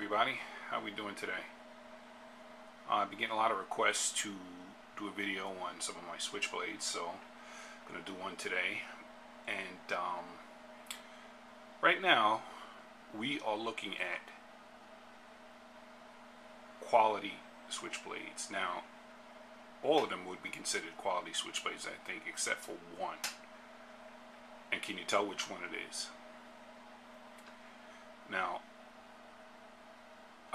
everybody, how we doing today? I've been getting a lot of requests to do a video on some of my switchblades, so I'm going to do one today. And right now we are looking at quality switchblades. Now all of them would be considered quality switchblades, I think, except for one. And can you tell which one it is? Now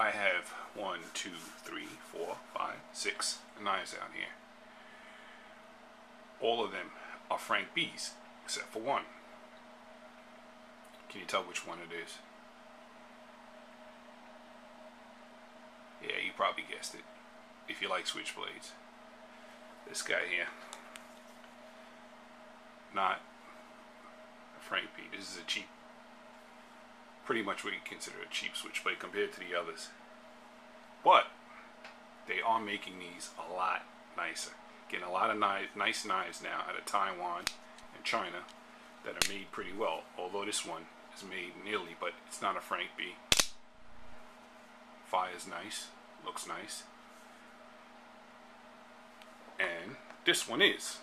I have 1, 2, 3, 4, 5, 6 knives out here. All of them are Frank B's, except for one. Can you tell which one it is? Yeah, you probably guessed it, if you like switchblades. This guy here. Not a Frank B. This is a cheap, pretty much what you consider a cheap switchblade compared to the others. But they are making these a lot nicer. Getting a lot of nice knives now out of Taiwan and China that are made pretty well. Although this one is made nearly, but it's not a Frank B. Fire's nice, looks nice. And this one is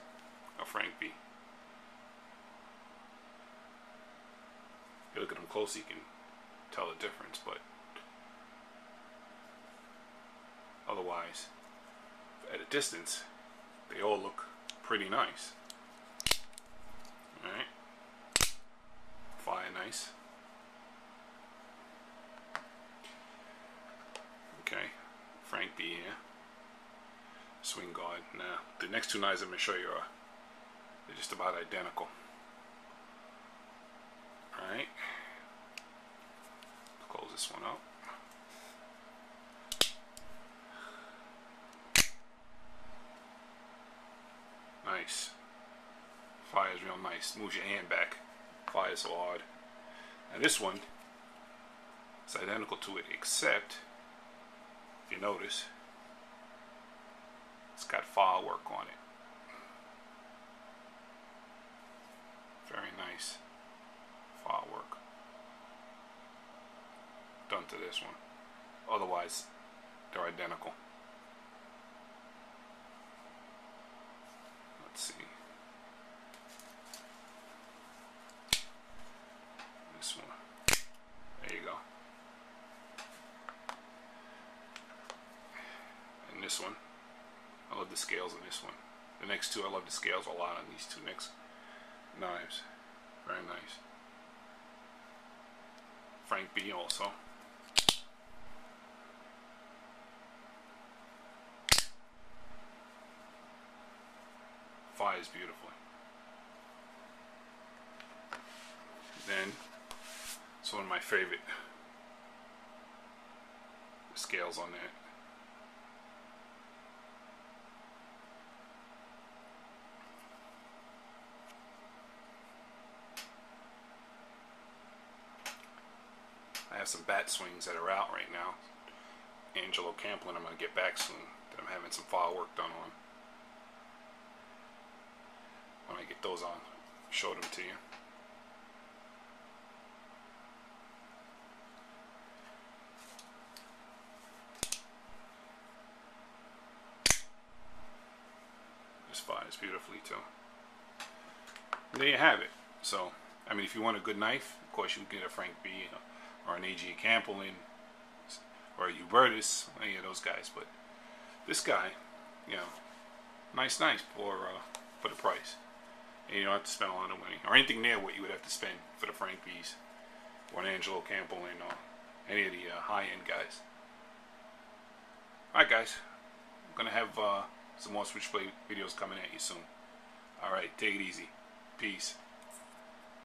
a Frank B. You look at them close, you can tell the difference, but otherwise, at a distance, they all look pretty nice. Alright. Fire nice. Okay. Frank B here. Swing guard. Now, the next two knives I'm going to show you they're just about identical. Alright. Close this one up. Nice. Fire's real nice. Moves your hand back. Fire's so hard. Now this one is identical to it, except if you notice, it's got firework on it. Very nice firework done to this one. Otherwise, they're identical. Let's see. This one. There you go. And this one. I love the scales on this one. The next two, I love the scales a lot on these two next knives. Very nice. Frank B also. Fires beautifully. Then it's one of my favorite scales on that. I have some bat swings that are out right now. Angelo Camplin, I'm going to get back soon, that I'm having some firework done on. When I get those on, show them to you. This fires beautifully too. And there you have it. So, I mean, if you want a good knife, of course you can get a Frank B or an A.G. Camplin or a Hubertus, any of those guys. But this guy, you know, nice for the price. And you don't have to spend a lot of money, or anything near what you would have to spend for the Frank B's, or an Angelo Camplin, or any of the high-end guys. Alright guys, I'm going to have some more switchblade videos coming at you soon. Alright, take it easy. Peace.